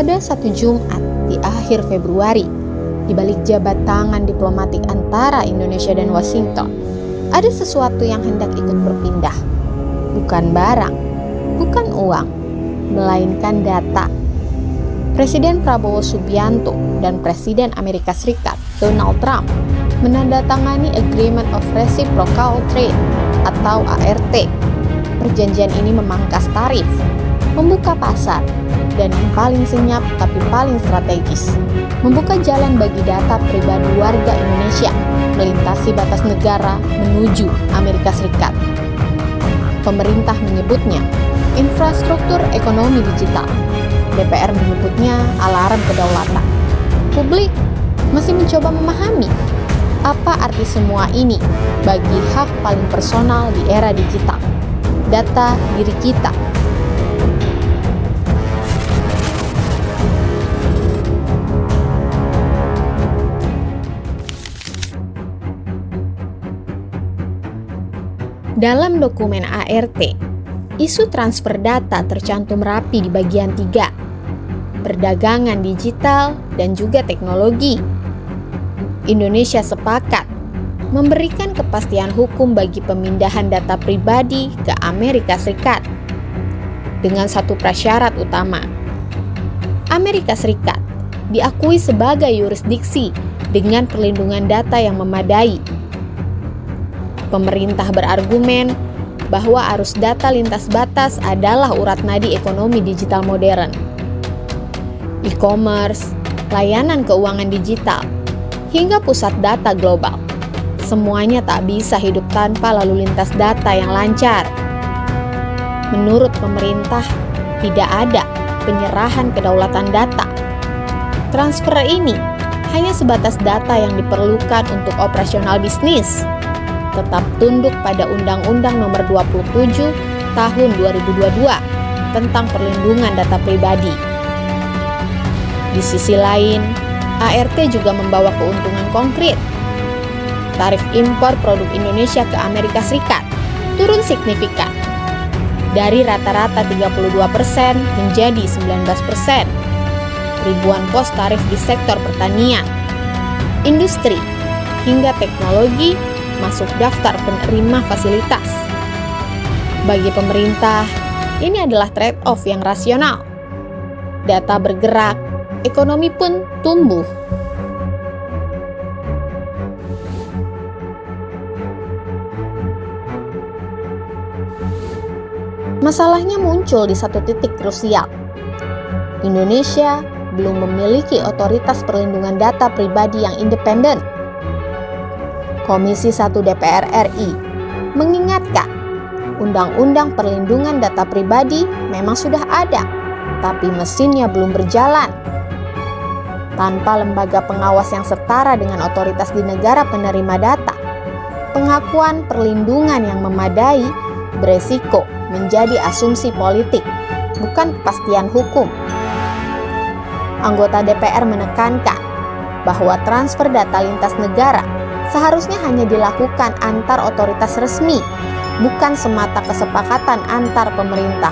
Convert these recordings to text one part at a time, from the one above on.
Pada satu Jumat di akhir Februari, di balik jabat tangan diplomatik antara Indonesia dan Washington, ada sesuatu yang hendak ikut berpindah. Bukan barang, bukan uang, melainkan data. Presiden Prabowo Subianto dan Presiden Amerika Serikat Donald Trump menandatangani Agreement of Reciprocal Trade atau ART. Perjanjian ini memangkas tarif, membuka pasar, dan yang paling senyap tapi paling strategis, membuka jalan bagi data pribadi warga Indonesia melintasi batas negara menuju Amerika Serikat. Pemerintah menyebutnya infrastruktur ekonomi digital. DPR menyebutnya alarm kedaulatan. Publik masih mencoba memahami apa arti semua ini bagi hak paling personal di era digital, data diri kita. Dalam dokumen ART, isu transfer data tercantum rapi di bagian 3, perdagangan digital dan juga teknologi. Indonesia sepakat memberikan kepastian hukum bagi pemindahan data pribadi ke Amerika Serikat dengan satu prasyarat utama. Amerika Serikat diakui sebagai yurisdiksi dengan perlindungan data yang memadai. Pemerintah berargumen bahwa arus data lintas batas adalah urat nadi ekonomi digital modern. E-commerce, layanan keuangan digital, hingga pusat data global. Semuanya tak bisa hidup tanpa lalu lintas data yang lancar. Menurut pemerintah, tidak ada penyerahan kedaulatan data. Transfer ini hanya sebatas data yang diperlukan untuk operasional bisnis. Tetap tunduk pada Undang-Undang Nomor 27 Tahun 2022 tentang perlindungan data pribadi. Di sisi lain, ART juga membawa keuntungan konkret. Tarif impor produk Indonesia ke Amerika Serikat turun signifikan dari rata-rata 32% menjadi 19%. Ribuan pos tarif di sektor pertanian, industri, hingga teknologi masuk daftar penerima fasilitas. Bagi pemerintah, ini adalah trade-off yang rasional. Data bergerak, ekonomi pun tumbuh. Masalahnya muncul di satu titik krusial. Indonesia belum memiliki otoritas perlindungan data pribadi yang independen. Komisi 1 DPR RI mengingatkan, Undang-Undang Perlindungan Data Pribadi memang sudah ada, tapi mesinnya belum berjalan. Tanpa lembaga pengawas yang setara dengan otoritas di negara penerima data, pengakuan perlindungan yang memadai beresiko menjadi asumsi politik, bukan kepastian hukum. Anggota DPR menekankan bahwa transfer data lintas negara seharusnya hanya dilakukan antar otoritas resmi, bukan semata kesepakatan antar pemerintah.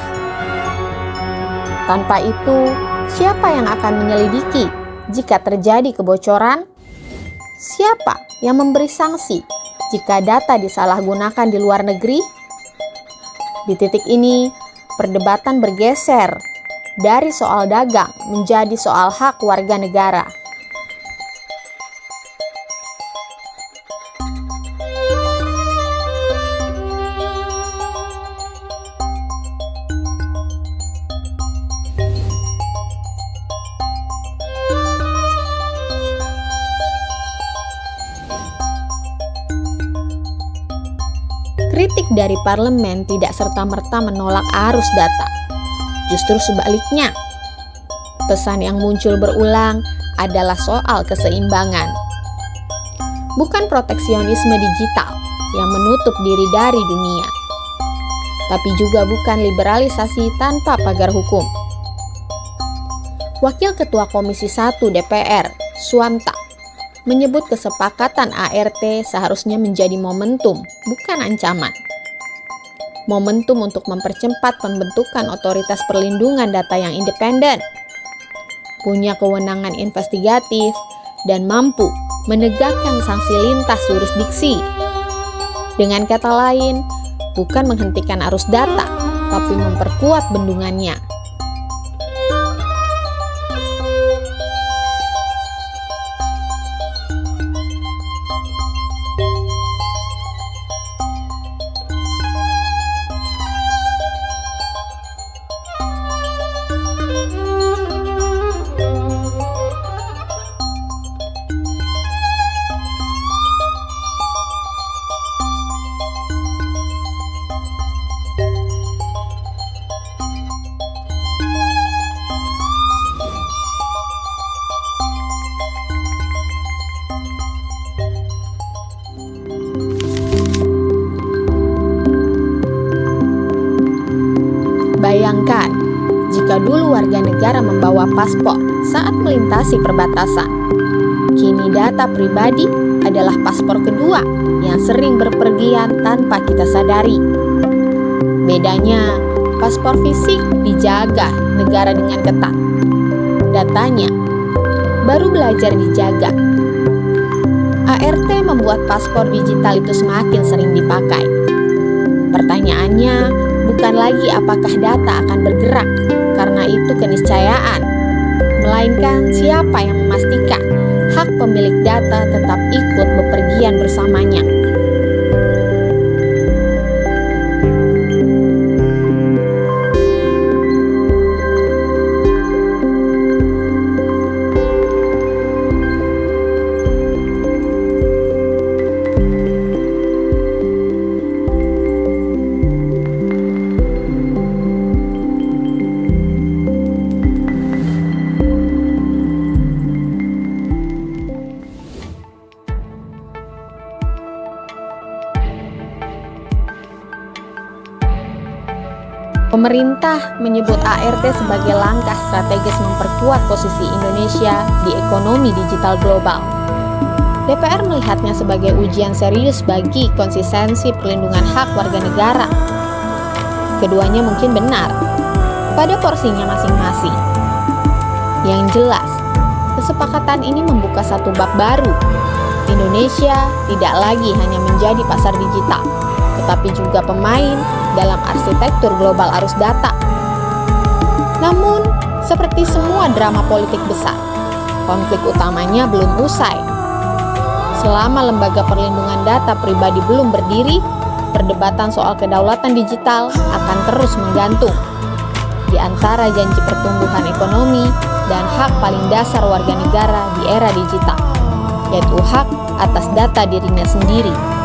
Tanpa itu, siapa yang akan menyelidiki jika terjadi kebocoran? Siapa yang memberi sanksi jika data disalahgunakan di luar negeri? Di titik ini, perdebatan bergeser dari soal dagang menjadi soal hak warga negara. Kritik dari parlemen tidak serta-merta menolak arus data. Justru sebaliknya, pesan yang muncul berulang adalah soal keseimbangan. Bukan proteksionisme digital yang menutup diri dari dunia, tapi juga bukan liberalisasi tanpa pagar hukum. Wakil Ketua Komisi 1 DPR, Suamta, menyebut kesepakatan ART seharusnya menjadi momentum, bukan ancaman. Momentum untuk mempercepat pembentukan otoritas perlindungan data yang independen. punya kewenangan investigatif, dan mampu menegakkan sanksi lintas jurisdiksi. Dengan kata lain, bukan menghentikan arus data, tapi memperkuat bendungannya. Bayangkan, jika dulu warga negara membawa paspor saat melintasi perbatasan. Kini data pribadi adalah paspor kedua yang sering berpergian tanpa kita sadari. Bedanya, paspor fisik dijaga negara dengan ketat. Datanya baru belajar dijaga. ART membuat paspor digital itu semakin sering dipakai. Pertanyaannya, bukan lagi apakah data akan bergerak karena itu keniscayaan, melainkan siapa yang memastikan hak pemilik data tetap ikut bepergian bersamanya. Pemerintah menyebut ART sebagai langkah strategis memperkuat posisi Indonesia di ekonomi digital global. DPR melihatnya sebagai ujian serius bagi konsistensi perlindungan hak warga negara. Keduanya mungkin benar, pada porsinya masing-masing. Yang jelas, kesepakatan ini membuka satu bab baru. Indonesia tidak lagi hanya menjadi pasar digital, tetapi juga pemain dalam arsitektur global arus data. Namun, seperti semua drama politik besar, konflik utamanya belum usai. Selama lembaga perlindungan data pribadi belum berdiri, perdebatan soal kedaulatan digital akan terus menggantung di antara janji pertumbuhan ekonomi dan hak paling dasar warga negara di era digital, yaitu hak atas data dirinya sendiri.